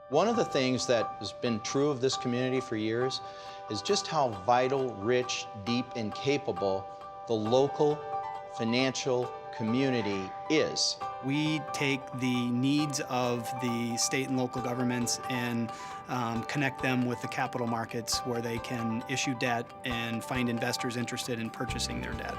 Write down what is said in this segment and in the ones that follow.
One of the things that has been true of this community for years is just how vital, rich, deep, and capable the local financial community is. We take the needs of the state and local governments and connect them with the capital markets where they can issue debt and find investors interested in purchasing their debt.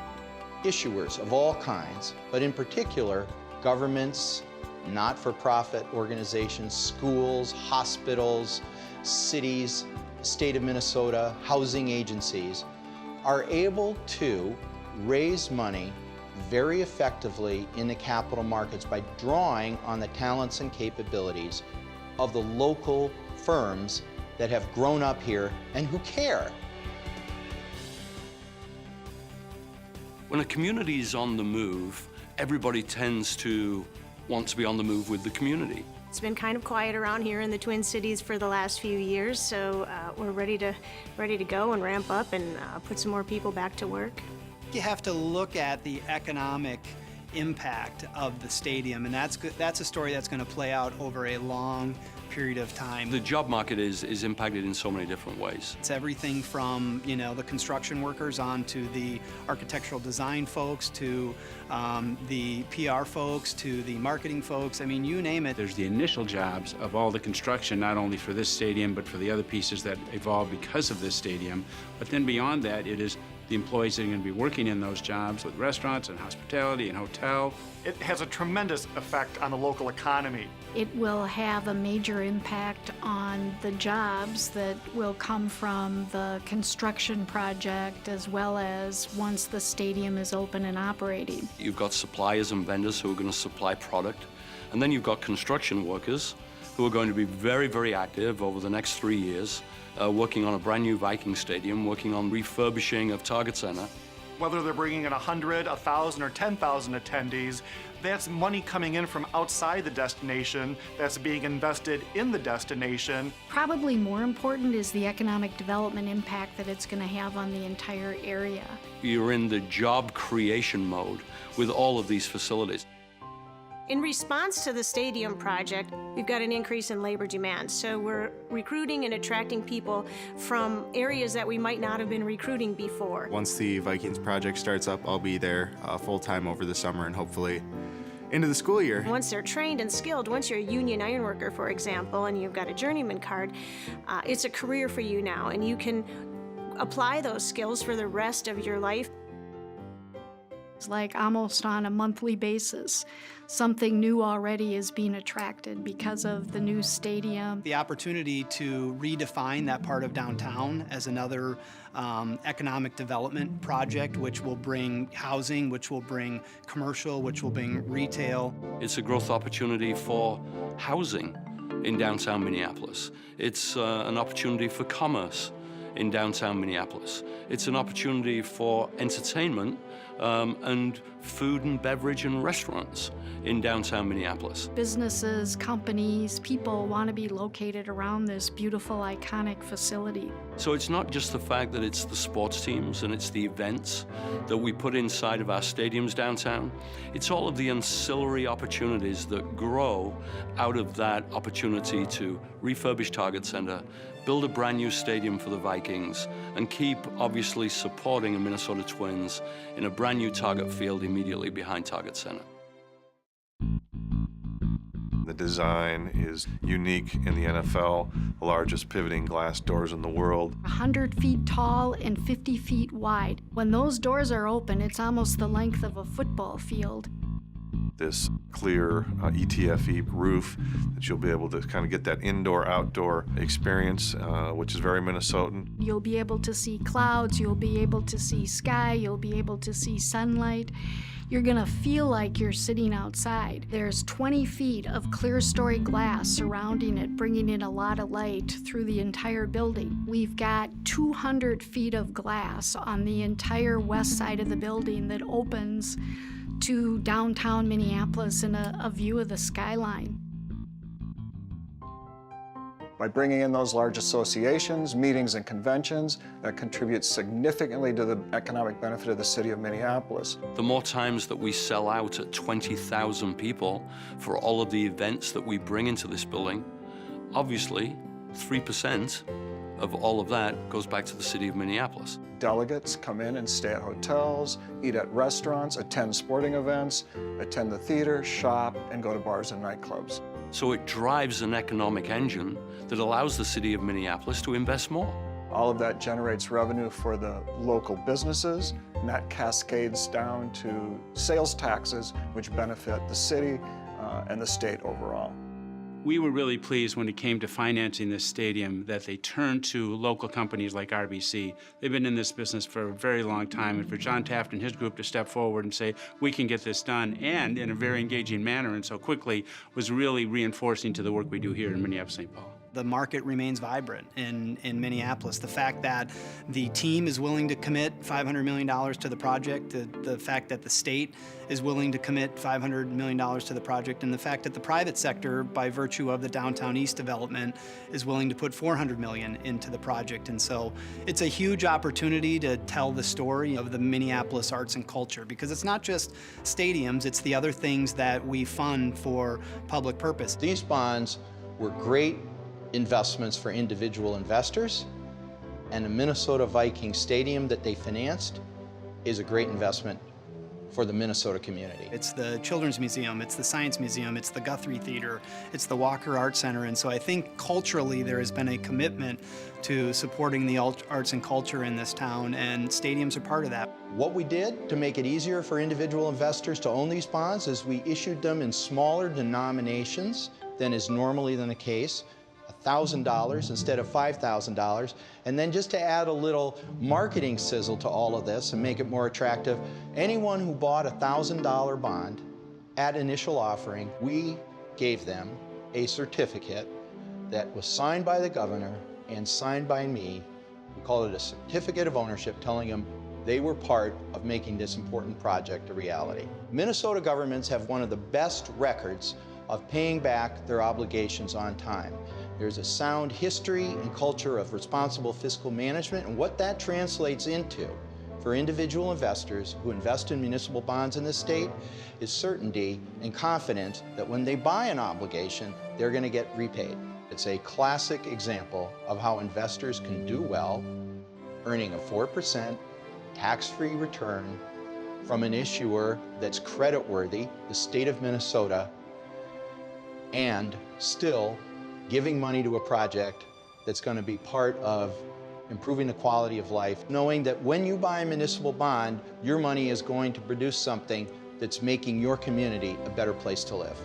Issuers of all kinds, but in particular, governments, not-for-profit organizations, schools, hospitals, cities, state of Minnesota, housing agencies, are able to raise money very effectively in the capital markets by drawing on the talents and capabilities of the local firms that have grown up here and who care. When a community is on the move, everybody tends to want to be on the move with the community. It's been kind of quiet around here in the Twin Cities for the last few years, so we're ready to go and ramp up and put some more people back to work. You have to look at the economic impact of the stadium, and that's a story that's going to play out over a long period of time. The job market is impacted in so many different ways. It's everything from, the construction workers on to the architectural design folks to the PR folks to the marketing folks. I mean, you name it. There's the initial jobs of all the construction, not only for this stadium, but for the other pieces that evolve because of this stadium. But then beyond that, it is the employees that are going to be working in those jobs with restaurants and hospitality and hotel. It has a tremendous effect on the local economy. It will have a major impact on the jobs that will come from the construction project as well as once the stadium is open and operating. You've got suppliers and vendors who are going to supply product, and then you've got construction workers who are going to be very, very active over the next 3 years, working on a brand new Vikings stadium, working on refurbishing of Target Center. Whether they're bringing in 100, 1,000, or 10,000 attendees, that's money coming in from outside the destination that's being invested in the destination. Probably more important is the economic development impact that it's going to have on the entire area. You're in the job creation mode with all of these facilities. In response to the stadium project, we've got an increase in labor demand. So we're recruiting and attracting people from areas that we might not have been recruiting before. Once the Vikings project starts up, I'll be there full-time over the summer and hopefully into the school year. Once they're trained and skilled, once you're a union iron worker, for example, and you've got a journeyman card, it's a career for you now, and you can apply those skills for the rest of your life. It's like almost on a monthly basis, something new already is being attracted because of the new stadium. The opportunity to redefine that part of downtown as another economic development project, which will bring housing, which will bring commercial, which will bring retail. It's a growth opportunity for housing in downtown Minneapolis. It's an opportunity for commerce in downtown Minneapolis. It's an opportunity for entertainment and food and beverage and restaurants in downtown Minneapolis. Businesses, companies, people want to be located around this beautiful, iconic facility. So it's not just the fact that it's the sports teams and it's the events that we put inside of our stadiums downtown. It's all of the ancillary opportunities that grow out of that opportunity to refurbish Target Center, build a brand new stadium for the Vikings, and keep obviously supporting the Minnesota Twins in a brand new Target field immediately behind Target Center. The design is unique in the NFL, the largest pivoting glass doors in the world. 100 feet tall and 50 feet wide. When those doors are open, it's almost the length of a football field. This clear ETFE roof that you'll be able to kind of get that indoor-outdoor experience, which is very Minnesotan. You'll be able to see clouds, you'll be able to see sky, you'll be able to see sunlight. You're gonna feel like you're sitting outside. There's 20 feet of clear story glass surrounding it, bringing in a lot of light through the entire building. We've got 200 feet of glass on the entire west side of the building that opens to downtown Minneapolis and a view of the skyline. By bringing in those large associations, meetings, and conventions, that contributes significantly to the economic benefit of the city of Minneapolis. The more times that we sell out at 20,000 people for all of the events that we bring into this building, Obviously, 3% of all of that goes back to the city of Minneapolis. Delegates come in and stay at hotels, eat at restaurants, attend sporting events, attend the theater, shop, and go to bars and nightclubs. So it drives an economic engine that allows the city of Minneapolis to invest more. All of that generates revenue for the local businesses, and that cascades down to sales taxes, which benefit the city and the state overall. We were really pleased when it came to financing this stadium that they turned to local companies like RBC. They've been in this business for a very long time, and for John Taft and his group to step forward and say, we can get this done, and in a very engaging manner and so quickly, was really reinforcing to the work we do here in Minneapolis-St. Paul. The market remains vibrant in Minneapolis. The fact that the team is willing to commit $500 million to the project, the fact that the state is willing to commit $500 million to the project, and the fact that the private sector, by virtue of the Downtown East development, is willing to put $400 million into the project. And so it's a huge opportunity to tell the story of the Minneapolis arts and culture, because it's not just stadiums, it's the other things that we fund for public purpose. These bonds were great investments for individual investors, and the Minnesota Vikings stadium that they financed is a great investment for the Minnesota community. It's the Children's Museum, it's the Science Museum, it's the Guthrie Theater, it's the Walker Art Center, and so I think culturally there has been a commitment to supporting the arts and culture in this town, and stadiums are part of that. What we did to make it easier for individual investors to own these bonds is we issued them in smaller denominations than is normally the case. $1,000 instead of $5,000, and then just to add a little marketing sizzle to all of this and make it more attractive, anyone who bought a $1,000 bond at initial offering, we gave them a certificate that was signed by the governor and signed by me. We call it a certificate of ownership, telling them they were part of making this important project a reality. Minnesota governments have one of the best records of paying back their obligations on time. There's a sound history and culture of responsible fiscal management, and what that translates into for individual investors who invest in municipal bonds in this state is certainty and confidence that when they buy an obligation, they're going to get repaid. It's a classic example of how investors can do well, earning a 4% tax-free return from an issuer that's creditworthy, the state of Minnesota, and still giving money to a project that's going to be part of improving the quality of life, knowing that when you buy a municipal bond, your money is going to produce something that's making your community a better place to live.